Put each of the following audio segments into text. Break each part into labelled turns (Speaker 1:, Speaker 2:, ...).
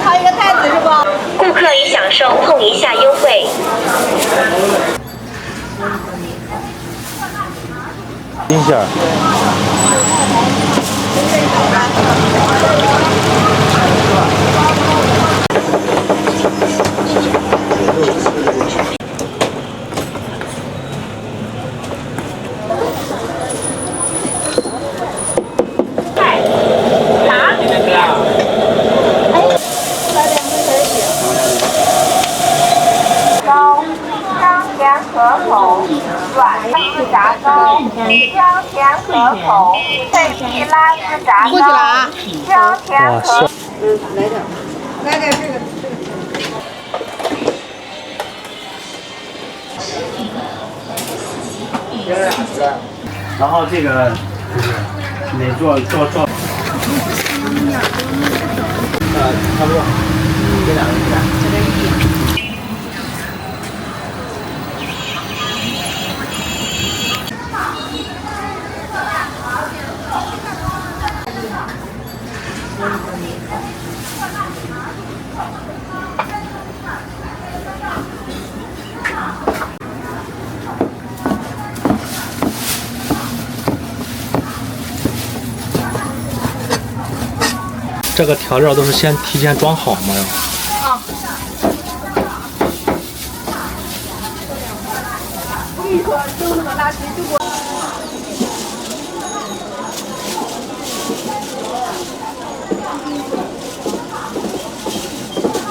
Speaker 1: 掏一个袋子是不？
Speaker 2: 顾客已享受碰一下优惠。
Speaker 3: 新鲜。
Speaker 4: 可口，软丝炸糕，香甜可口，脆皮拉丝炸糕，香甜可。
Speaker 1: 来点这个。
Speaker 5: 然后这个得做。差不多，这两个是吧？
Speaker 3: 这个调料都是先提前装好吗？
Speaker 1: 啊。一会儿就那么大水就给我。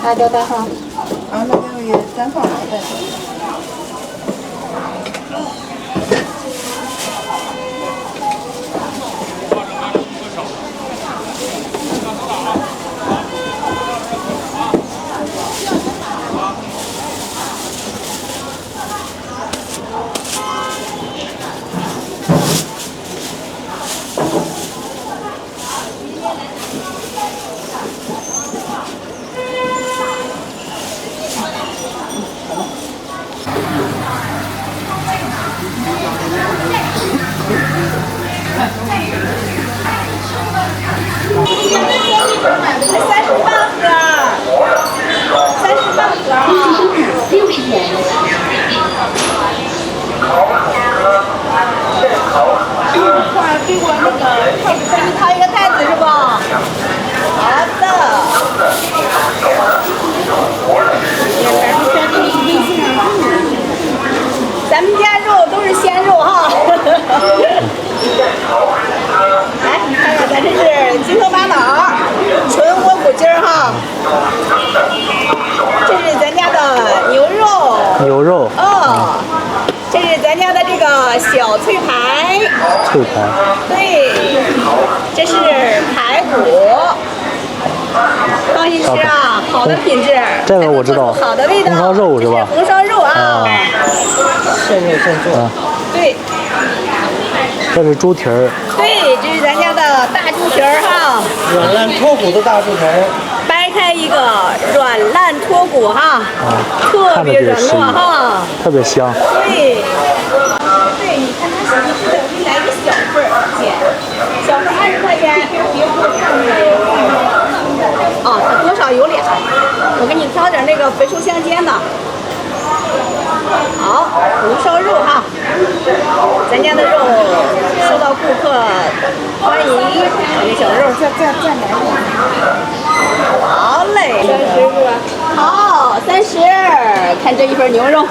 Speaker 1: 辣椒单放。啊，那就也单放了再说。给我那个掏一个袋子是不？好的。咱们家肉都是鲜肉哈。来，你看看，咱这是金头巴脑，纯窝骨筋儿哈。这是咱家的牛肉。
Speaker 3: 牛肉。
Speaker 1: 哦。这是咱家的这个小脆排。
Speaker 3: 脆排。
Speaker 1: 对，这是排骨。放心吃啊，好的品质。
Speaker 3: 这个我知道。
Speaker 1: 好的味道。
Speaker 3: 红烧肉是吧？
Speaker 1: 红烧肉啊。
Speaker 5: 现肉现做。
Speaker 1: 对。
Speaker 3: 这是猪蹄儿。
Speaker 1: 对，这是咱家的大猪蹄儿哈。
Speaker 5: 软烂脱骨的大猪蹄儿。
Speaker 1: 掰开一个软烂脱骨哈，特别软糯哈，
Speaker 3: 特别香。
Speaker 1: 对，对，你看它是不是我给你来一个小份儿，姐，小份20块钱。啊，它多少有俩，我给你挑点那个肥瘦相间的。好，红烧肉哈，咱家的肉受到顾客欢迎，这小肉再来一个。好嘞，30是吧？好，30。看这一份牛肉，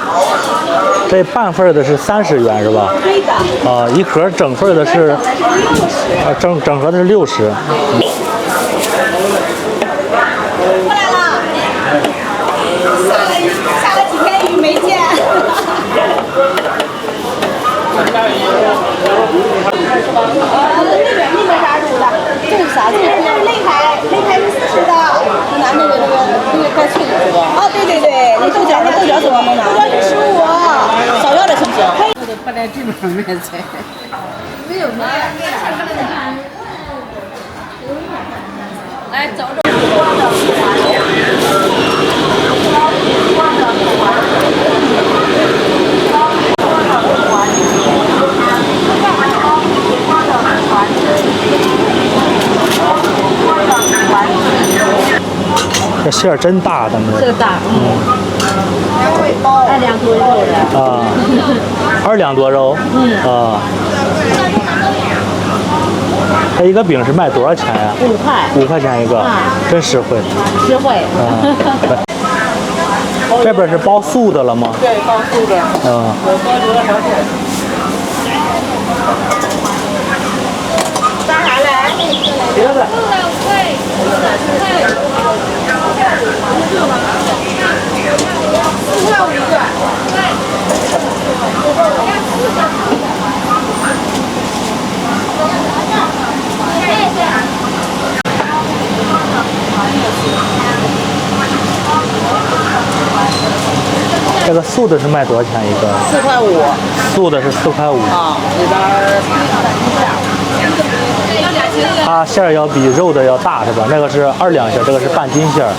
Speaker 3: 这半份的是30元是吧？
Speaker 1: 对的。
Speaker 3: 啊，一盒整份的是
Speaker 1: 60。
Speaker 3: 整盒的是60。
Speaker 1: 过来了，下了几天雨没见。那边啥肉的？这是啥？这是肋排，肋排是40的。拿那个带脆的是吧？哦，对对对，那豆角怎么能拿？豆角是15，少要点行不行？
Speaker 6: 我得放在这边卖菜。没有啥。来走走。
Speaker 3: 这馅儿真大，咱们
Speaker 6: 这大，2多肉的。
Speaker 3: 啊，2两多肉，啊。这一个饼是卖多少钱呀
Speaker 6: 5块。
Speaker 3: 5块钱一个，真实惠。
Speaker 6: 实惠。
Speaker 3: 这边是包素的了吗？
Speaker 6: 对，包素的。
Speaker 1: 啥来？
Speaker 6: 别的。
Speaker 3: 这个素的是卖多少钱一个
Speaker 6: 4块5。
Speaker 3: 素的是4块5。
Speaker 6: 啊，里边
Speaker 3: 它馅儿要比肉的要大是吧？那个是2两馅，这个是半斤馅儿。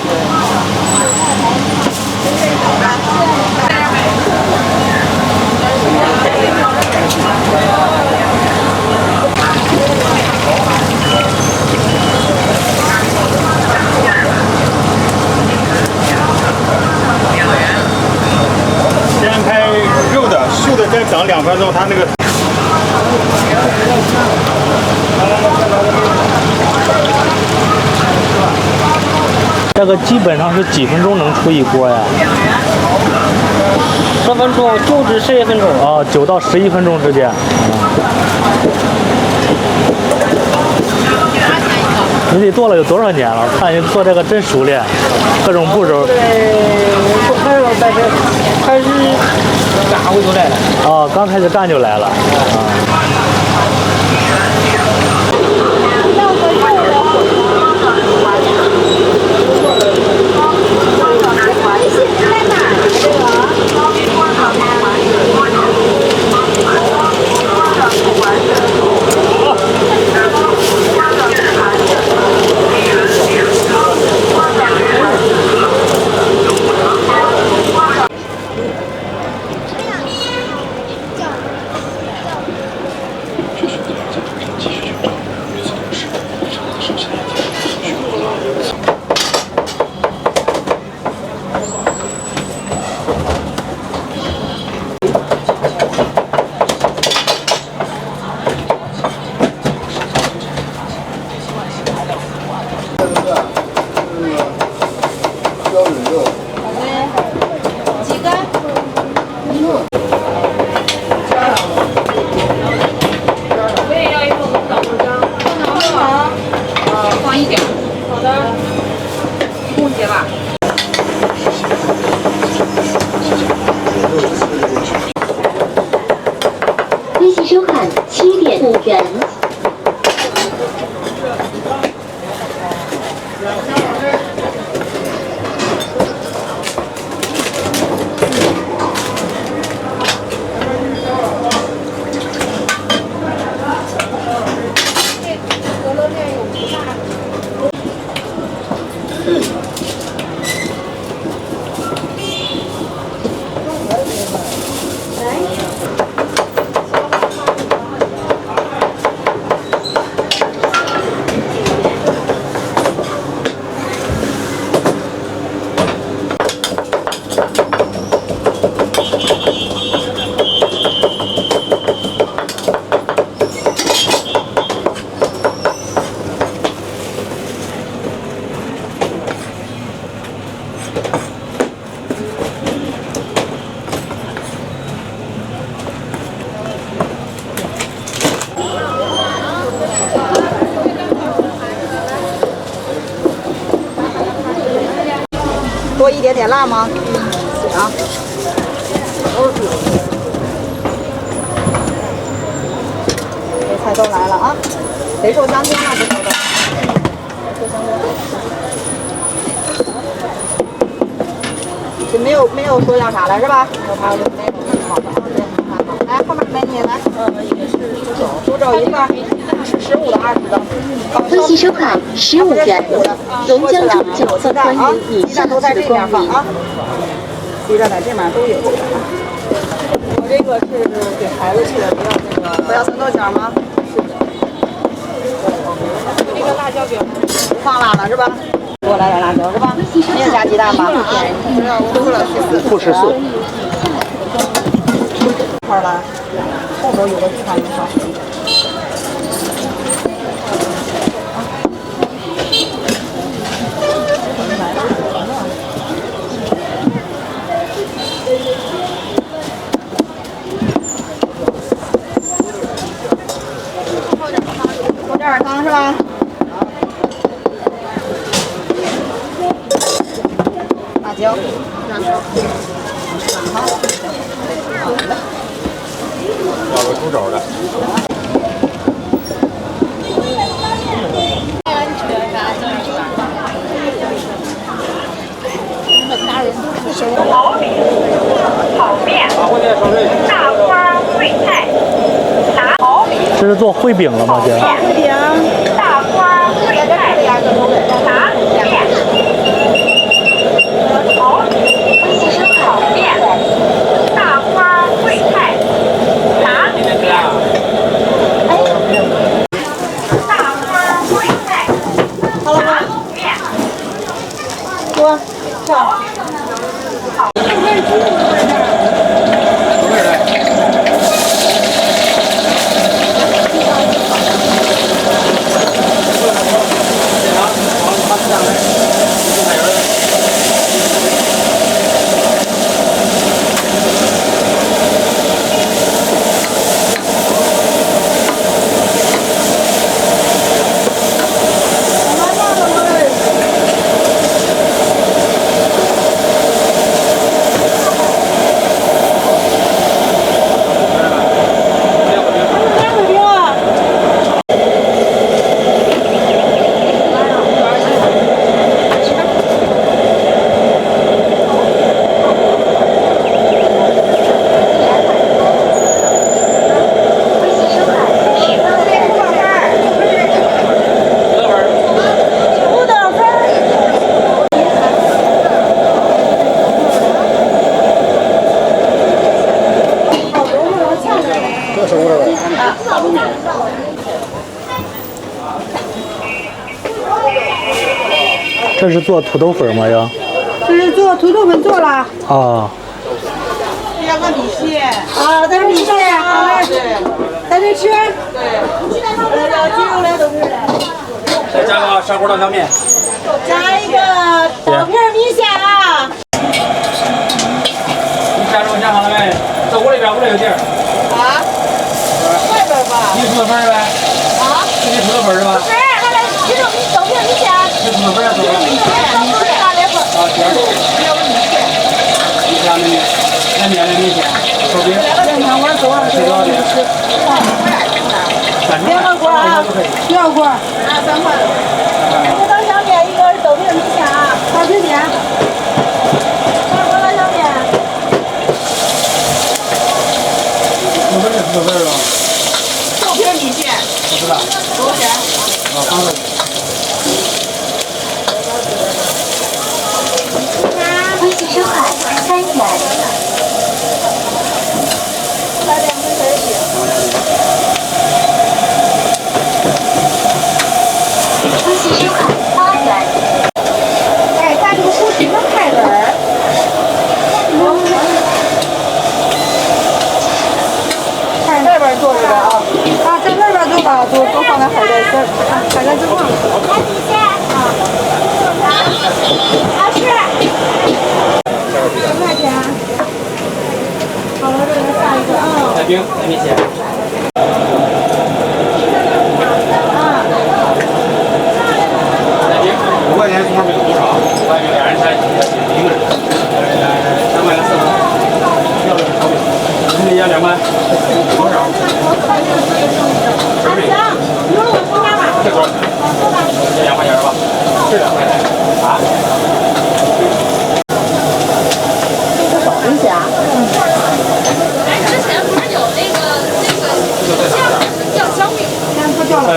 Speaker 5: 先开肉的，素的再等2分钟，它那个。
Speaker 3: 这个基本上是几分钟能出一锅呀
Speaker 7: 10分钟，9至11分钟。
Speaker 3: 啊，9到11分钟之间。你得做了有多少年了？看你做这个真熟练，各种步骤。
Speaker 7: 不开了，但是开始干我就来了。
Speaker 3: 哦，刚开始干就来了。啊。
Speaker 8: 微信收看7点5元。
Speaker 1: 多一点点辣吗？啊。这菜都来了啊，得收香精了，不收的。就没有说要啥了是吧？还有没有？好的，来后面美女来。一个是猪肘1份，是15的20的。
Speaker 8: 微信收看15元。龙江猪饺子欢迎你下次的光临。
Speaker 1: 鸡蛋在这面都有。我这个是给孩子吃的，不要酸豆角吗？是的。我这个辣椒饼不放辣了是吧？过来点辣椒是吧？没有加鸡蛋吧？
Speaker 3: 不吃素。
Speaker 1: 块了，后头有个圈子哈。放点儿汤是吧？辣椒。
Speaker 5: 要个猪肘的。
Speaker 2: 炒面，大花烩菜，
Speaker 3: 这是做烩饼了吗，姐？
Speaker 1: 烩饼。
Speaker 2: 大花烩菜，打卤面，炒面，大花烩菜，打卤面，大花烩菜，
Speaker 1: 好了吗？
Speaker 2: 面，
Speaker 1: 多，跳。
Speaker 3: 这是做土豆粉吗呀？
Speaker 6: 这是做土豆粉做了。
Speaker 3: 啊。
Speaker 6: 要个米线。啊，再米线，好嘞。在这吃。对。要鸡肉来都是来。
Speaker 7: 再加个砂锅刀削面。
Speaker 6: 加一个刀片米线啊。
Speaker 7: 你下肉下好了没？在屋里边，屋里有地儿。
Speaker 6: 啊？外边吧。
Speaker 7: 你土豆粉呗？
Speaker 6: 啊？
Speaker 7: 你土豆粉是吧？
Speaker 6: 是，那个鸡肉米刀片米线。
Speaker 7: 这土豆粉是吧？啊，行。要个米线。你家那面，那面的米线，手饼。
Speaker 6: 2碗多了，
Speaker 7: 吃多少点？2
Speaker 6: 个锅啊，第2锅。啊，3块。一个刀削面，一个是豆皮米线啊。好，谢谢。2锅刀削面。
Speaker 7: 土豆粉是土豆粉是吧？
Speaker 6: 豆皮米线。
Speaker 7: 我知道。
Speaker 6: 多少钱？
Speaker 7: 啊，3块。
Speaker 8: 微信收款3元。微信收款8元。
Speaker 6: 哎，咱这个手机能开门儿。看那边坐着的啊，在那边坐吧，都放在海带这，海带之上。3块钱。好了，这个下一个啊。
Speaker 7: 带饼，带米线。5块钱葱饼多少？5块钱2人才1个人，2块钱4个。要的是炒饼，你要2块，多少？行，这多少钱？这2块钱是吧？是2块钱。啊？
Speaker 1: 等一下。
Speaker 9: 之前不是有那个酱香饼？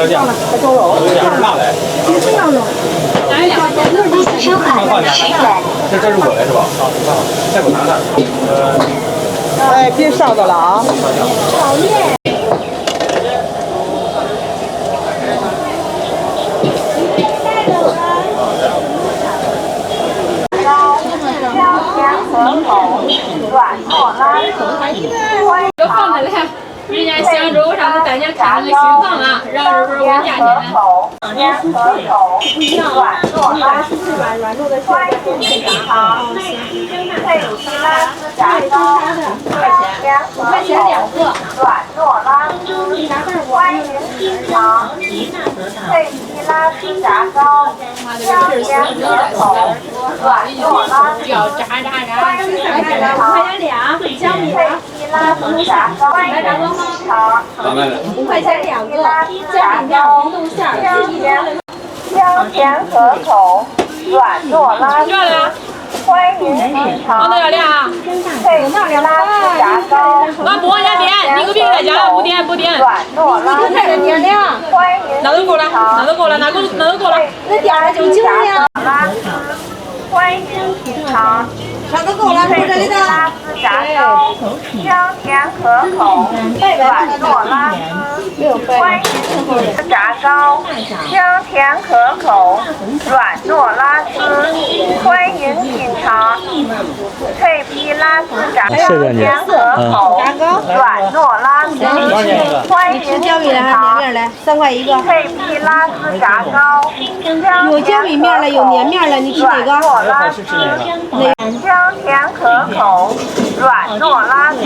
Speaker 7: 酱了，
Speaker 1: 还猪肉。
Speaker 7: 酱是辣的。
Speaker 6: 鸡翅羊肉。
Speaker 8: 微信收款10元。
Speaker 7: 这是我的是吧？啊，再给我拿点。
Speaker 1: 哎，别烧着了啊！炒面。
Speaker 4: 拉丝，欢迎
Speaker 9: 都放的嘞。人家香洲上次带你看那个新房啊，然后这不是问价钱呢。
Speaker 4: 鲜可口，软糯拉丝，欢迎品尝。脆皮拉丝炸糕，鲜可口，软糯拉丝，欢迎品尝。脆皮拉丝炸糕，鲜可口，软糯拉丝，欢迎品尝。
Speaker 1: 俩，姜米
Speaker 4: 脆皮拉丝炸糕，欢迎品尝。
Speaker 1: 5块钱2个，
Speaker 4: 炸糕，香甜可口，软糯拉丝，欢迎品尝。
Speaker 9: 要俩。
Speaker 4: 脆皮拉丝炸糕，
Speaker 9: 俺不往下点，你个别在家不点。
Speaker 4: 软糯拉丝，欢迎
Speaker 9: 那都够了，那都够了。
Speaker 1: 那点了就9两。
Speaker 4: 拉丝，欢迎品尝。
Speaker 1: 那都够了，
Speaker 4: 脆皮拉丝炸糕，香甜可口，软糯拉丝，欢迎品尝。炸糕，香甜可口，软糯拉丝，欢迎品尝。脆皮拉丝炸糕，香甜可口，软糯拉丝，欢迎品尝。
Speaker 1: 3块1个。
Speaker 4: 脆皮拉丝炸糕，
Speaker 1: 有焦米面了，有粘面了，你吃哪个？
Speaker 4: 香甜可口，软糯拉丝，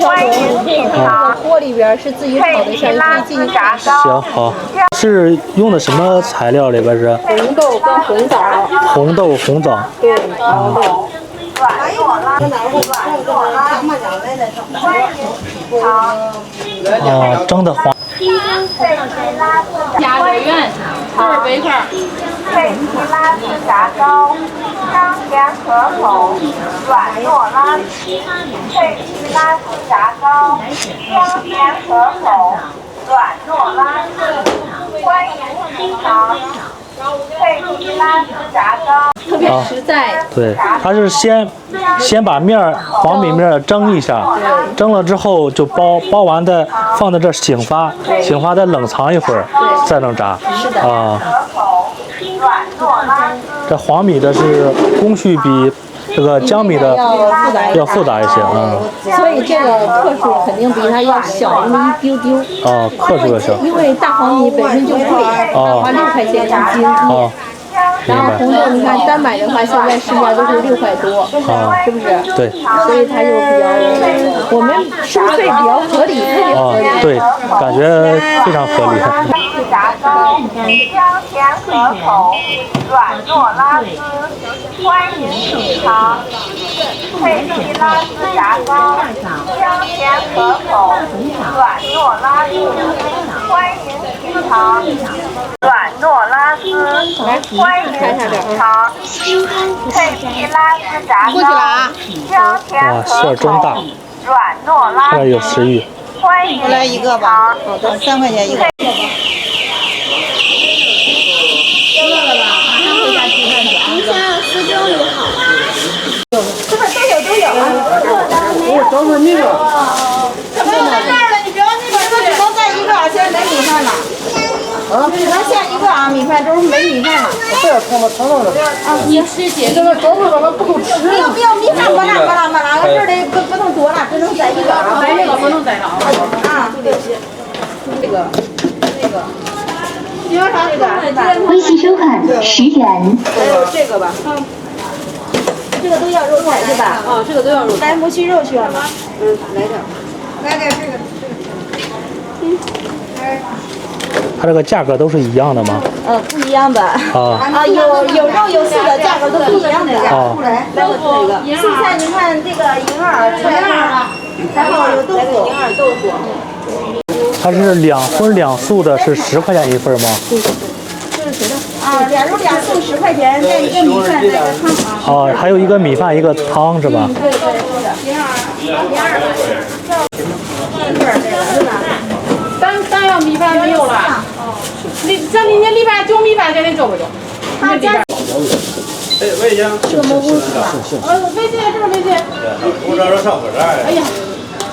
Speaker 4: 欢迎品尝。
Speaker 1: 锅里边是自己炒的，像可以进去看。
Speaker 3: 行好，是用的什么材料里边是？
Speaker 1: 红豆跟红枣。
Speaker 3: 红豆、红枣。
Speaker 1: 对，红豆。
Speaker 4: 软糯拉丝，欢迎品尝。
Speaker 3: 啊，蒸的黄。
Speaker 4: 脆皮拉丝炸糕，2
Speaker 9: 杯块。
Speaker 4: 脆皮拉丝炸糕，香甜可口，软糯拉丝。脆皮拉丝炸糕，香甜可口，软糯拉丝，欢迎品尝。脆皮拉丝炸糕，
Speaker 1: 特别实在。
Speaker 3: 对，它是先把黄米面蒸一下，蒸了之后就包完再放在这醒发，醒发再冷藏一会儿，再能炸。啊。
Speaker 4: 软糯拉丝，
Speaker 3: 这黄米的是工序比这个江米的要复杂一些啊。
Speaker 1: 所以这个克数肯定比它要小那么一丢丢。
Speaker 3: 啊，克数要小。
Speaker 1: 因为大黄米本身就贵，花6块钱1斤。
Speaker 3: 啊。
Speaker 1: 然后红豆，你看单买的话，现在市面都是6块多，是不是？
Speaker 3: 对。
Speaker 1: 所以它就比较，我们收费比较合理，特别合理。
Speaker 3: 对，感觉非常合理。
Speaker 4: 炸糕，香甜可口，软糯拉丝，欢迎品尝。脆皮拉丝炸糕，香甜可口，软糯拉丝，欢迎品尝。软糯拉丝，欢迎品尝。脆皮拉丝炸糕，香甜可口，软糯拉丝，
Speaker 3: 有食欲。
Speaker 4: 欢迎品尝。
Speaker 1: 好的，3块钱1个。
Speaker 9: 你想4周就好。
Speaker 1: 这边都有啊。
Speaker 6: 我找份米饭。
Speaker 1: 没有那儿了，你别往那边去。都带1个，现在没米饭了。只能限1个啊，米饭都是没米饭了。
Speaker 6: 这样尝了。
Speaker 1: 啊，你吃几个？这个招牌上不够吃。没有，米饭没了，这儿的不能多了，只能带1个啊。
Speaker 9: 这个不能带上
Speaker 1: 啊，对。这个。你要啥这个？
Speaker 8: 微信收看10元。
Speaker 1: 还有这个吧。这个都要肉菜是吧？啊，这个都要肉菜。来，磨须肉需要吗？来点。来点这个。
Speaker 3: 它这个价格都是一样的吗？
Speaker 1: 不一样的。
Speaker 3: 啊，
Speaker 1: 有肉有素的价格都不一样的。来，这个素菜，你看这个银耳、春耳，然后有豆腐。银耳豆腐。
Speaker 3: 它是2荤2素的，是10块钱1份吗？
Speaker 1: 对。这是谁的？啊，2肉2素10块钱，再一个米饭，再一个汤。
Speaker 3: 哦，还有一个米饭，一个汤是吧？
Speaker 1: 对，银耳。是吧？
Speaker 9: 咱要米饭没有了。咱明天礼拜9米饭给你做不做？
Speaker 1: 他家。
Speaker 7: 哎，微信。
Speaker 1: 这个蘑菇是吧？
Speaker 9: 微信这是微信。
Speaker 7: 我这是上火车。
Speaker 9: 哎呀，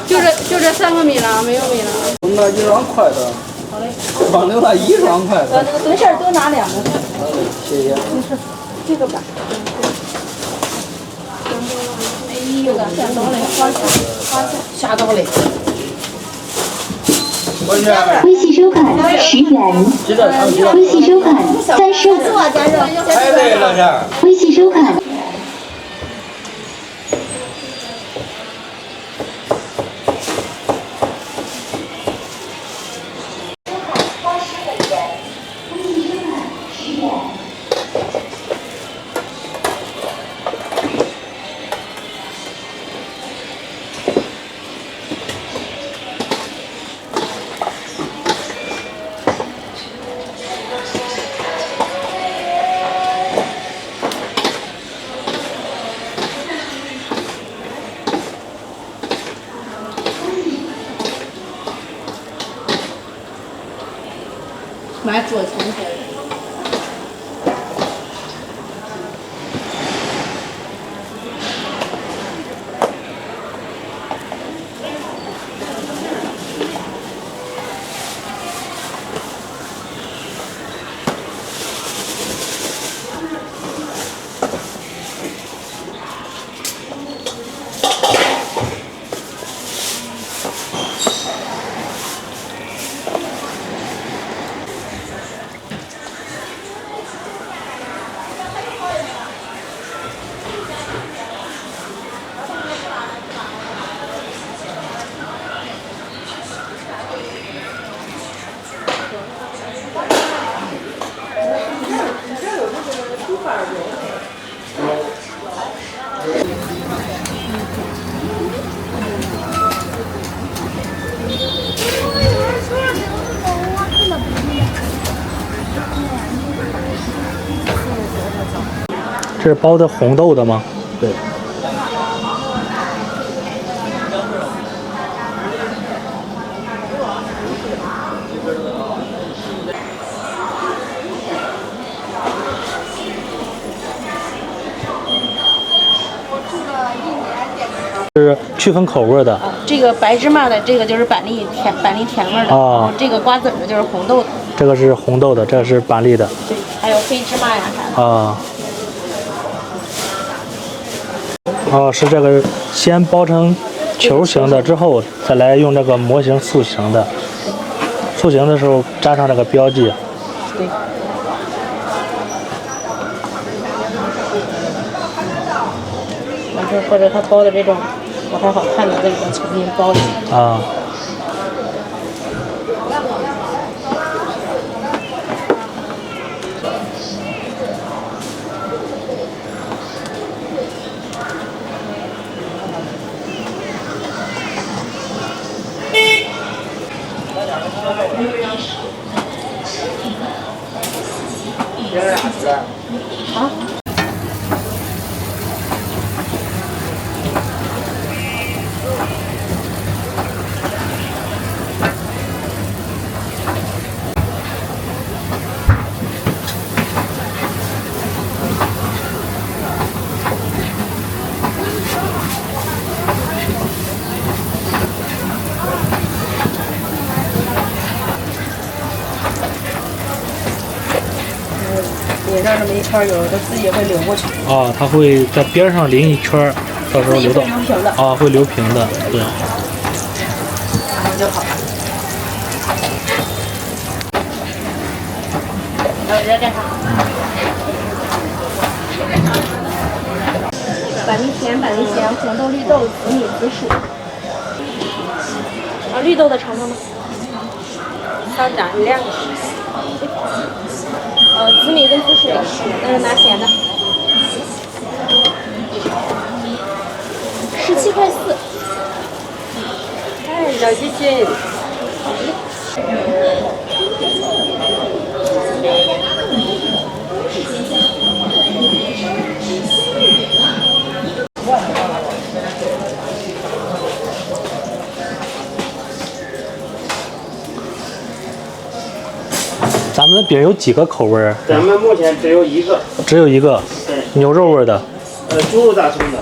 Speaker 9: 就这3个米了，没有米了。
Speaker 6: 那1双筷子。好嘞。光留了1双筷子。
Speaker 1: 等事儿多拿2个。
Speaker 6: 谢谢。
Speaker 1: 这个吧。
Speaker 8: 微信收看10元，微信收看35，微信收看。
Speaker 6: 买左前腿。
Speaker 3: 这是包的红豆的吗？对。是区分口味的。
Speaker 6: 这个白芝麻的，这个就是板栗甜味的。
Speaker 3: 啊。
Speaker 6: 这个瓜子的就是红豆的。
Speaker 3: 这个是红豆的，这个是板栗的。
Speaker 6: 对，还有黑芝麻呀啥的。
Speaker 3: 啊。哦，是这个先包成球形的，之后再来用这个模型塑形的。塑形的时候粘上这个标记。
Speaker 6: 对。完事或者他包的这种不太好看的，这个重新包一下。
Speaker 3: 啊。
Speaker 6: 好。淋上这么一圈油，它自己会流过去。
Speaker 3: 啊，它会在边上淋一圈，到时候流到。
Speaker 6: 流平的。
Speaker 3: 啊，会流平的，对。
Speaker 6: 然后就好了。还有这干啥？板栗甜、板栗咸、红豆、绿豆、紫米、紫薯。啊，绿豆的尝尝吗？稍长1两个。紫米跟紫薯，那是拿咸的。17块4。哎，小鸡鸡。
Speaker 3: 咱们的饼有几个口味？
Speaker 7: 咱们目前只有一个。
Speaker 3: 只有一个。
Speaker 7: 对。
Speaker 3: 牛肉味的。
Speaker 7: 猪肉大葱的。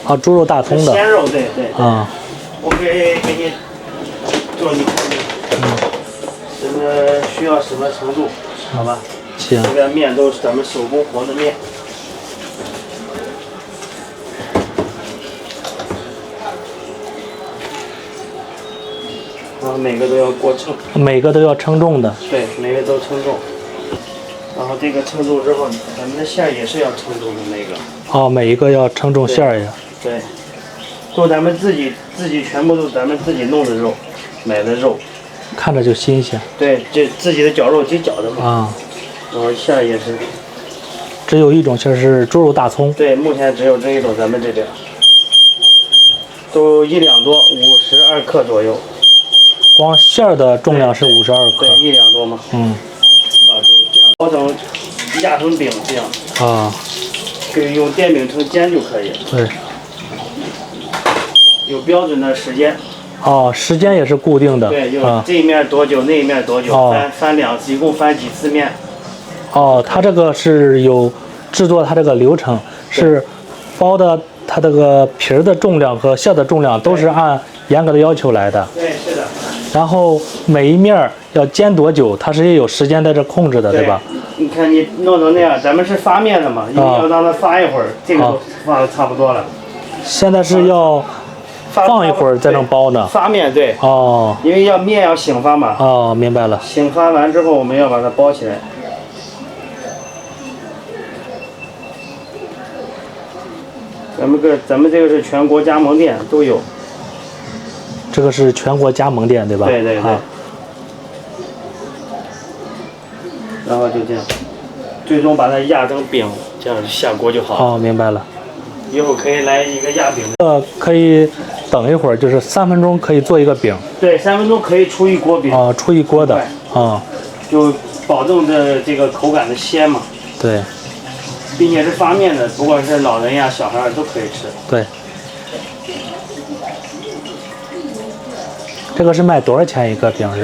Speaker 3: 啊，猪肉大葱的。
Speaker 7: 鲜肉，对对。
Speaker 3: 啊。
Speaker 7: 我可以给你做一口。什么需要什么程度？好吧。
Speaker 3: 行。
Speaker 7: 这个面都是咱们手工和的面。然后每个都要过称。
Speaker 3: 每个都要称重的。
Speaker 7: 对，每个都称重。然后这个称重之后，咱们的馅儿也是要称重的那个。
Speaker 3: 哦，每一个要称重馅儿呀。
Speaker 7: 对，都咱们自己全部都咱们自己弄的肉，买的肉。
Speaker 3: 看着就新鲜。
Speaker 7: 对，这自己的绞肉机绞的嘛。
Speaker 3: 啊。
Speaker 7: 然后馅儿也是。
Speaker 3: 只有一种馅儿是猪肉大葱。
Speaker 7: 对，目前只有这一种，咱们这边。都1两多，52克左右。
Speaker 3: 光馅儿的重量是52克。
Speaker 7: 对，1两多嘛。
Speaker 3: 嗯。
Speaker 7: 就这样包成压成饼这样。
Speaker 3: 啊。
Speaker 7: 可以用电饼铛煎就可以。
Speaker 3: 对。
Speaker 7: 有标准的时间。
Speaker 3: 哦，时间也是固定的。
Speaker 7: 对，有这一面多久，那一面多久，翻两次，一共翻几次面。
Speaker 3: 哦，它这个是有制作它这个流程，是包的它这个皮儿的重量和馅的重量都是按严格的要求来的。
Speaker 7: 对，是的。
Speaker 3: 然后每一面要煎多久，它是也有时间在这控制的，对吧？
Speaker 7: 你看你弄成那样，咱们是发面的嘛，一定要让它发一会儿，这个都放的差不多了。
Speaker 3: 现在是要放一会儿再能包呢。
Speaker 7: 发面对。
Speaker 3: 哦。
Speaker 7: 因为面要醒发嘛。
Speaker 3: 哦，明白了。
Speaker 7: 醒发完之后，我们要把它包起来。咱们这个是全国加盟店都有。
Speaker 3: 这个是全国加盟店对吧？
Speaker 7: 对对对。然后就这样，最终把它压成饼，这样下锅就好了。
Speaker 3: 哦，明白了。
Speaker 7: 一会儿可以来一个压饼。
Speaker 3: 可以等一会儿，就是3分钟可以做一个饼。
Speaker 7: 对，3分钟可以出一锅饼。
Speaker 3: 啊，出一锅的。啊。
Speaker 7: 就保证这个口感的鲜嘛。
Speaker 3: 对。
Speaker 7: 并且是发面的，不管是老人呀、小孩都可以吃。
Speaker 3: 对。这个是卖多少钱一个饼是？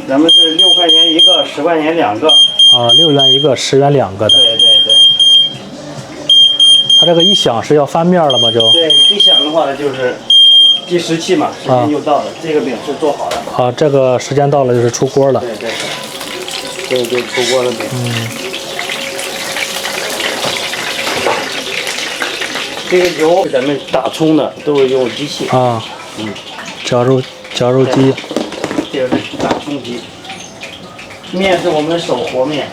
Speaker 7: 咱们是6块钱一个，10块钱2个。
Speaker 3: 啊，6元一个，10元2个的。
Speaker 7: 对对对。
Speaker 3: 它这个一响是要翻面了吗？就。
Speaker 7: 对，一响的话就是计时器嘛，时间就到了。这个饼是做好了。
Speaker 3: 啊，这个时间到了就是出锅了。
Speaker 7: 对对。这个就出锅了饼。这个油咱们打葱的都是用机器。
Speaker 3: 啊。绞肉机。
Speaker 7: 这个是打葱机。面是我们手和面。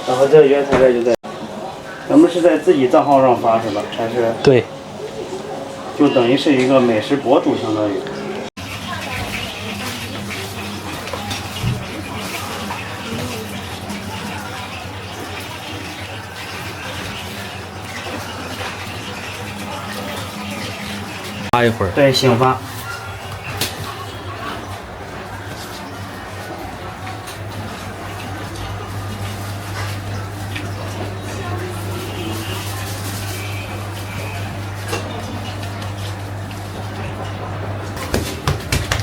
Speaker 7: 然后这原材料就在，咱们是在自己账号上发是吧？还是？
Speaker 3: 对。
Speaker 7: 就等于是一个美食博主，相当于。
Speaker 3: 发一会儿。
Speaker 7: 对，醒发。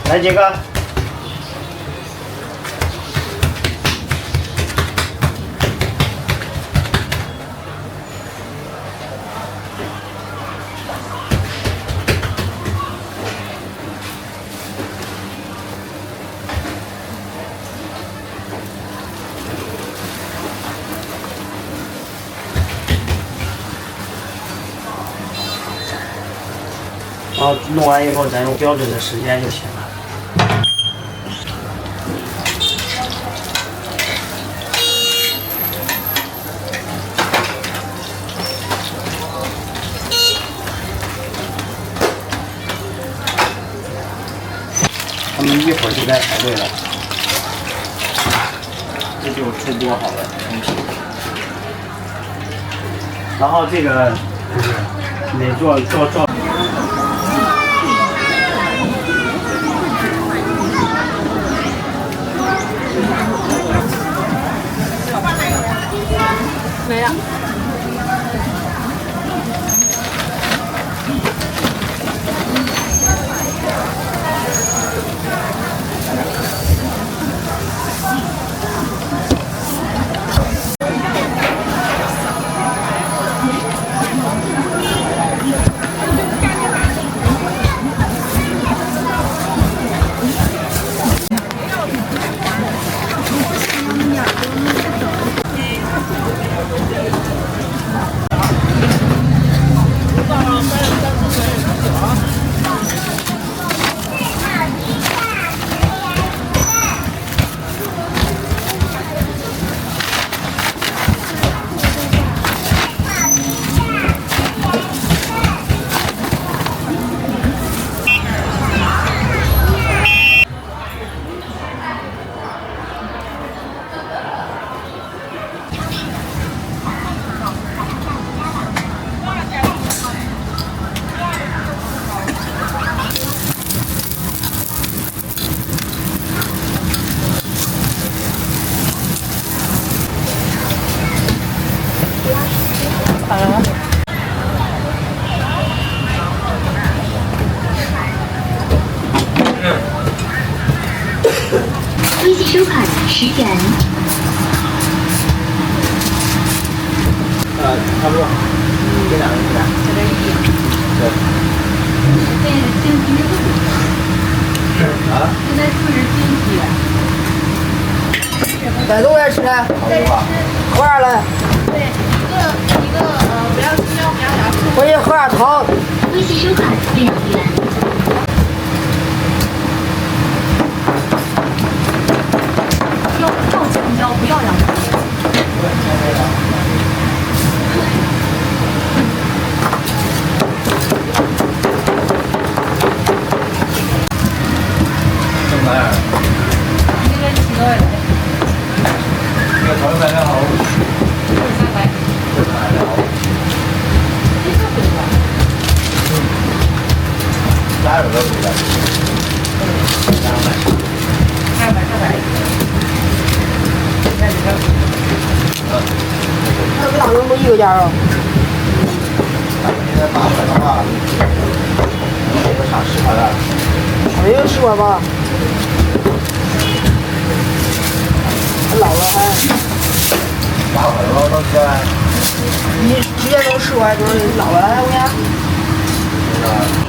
Speaker 7: 来几个？然后弄完以后，咱用标准的时间就行了。他们一会儿就该排队了，这就出锅好了成品。然后这个就是得做。
Speaker 9: 没了。
Speaker 7: 差不多。这两个是啥？对。啊？
Speaker 9: 现在4十斤几？
Speaker 6: 带走来吃呢？喝啥嘞？
Speaker 9: 对，一个不要青椒，不要洋葱。
Speaker 6: 我也喝点汤。
Speaker 8: 微信收款2元。
Speaker 9: 要青椒，不要洋葱。
Speaker 7: 这么样？
Speaker 9: 应该7个。
Speaker 7: 这个炒饭还好。啥有的不的
Speaker 6: 那跟大人不一个价啊？
Speaker 7: 现在800的话，这个差10块了。
Speaker 6: 没有10块吧？还老了还。
Speaker 7: 8块多到现在。
Speaker 6: 你之前都10块，就是老了，我看。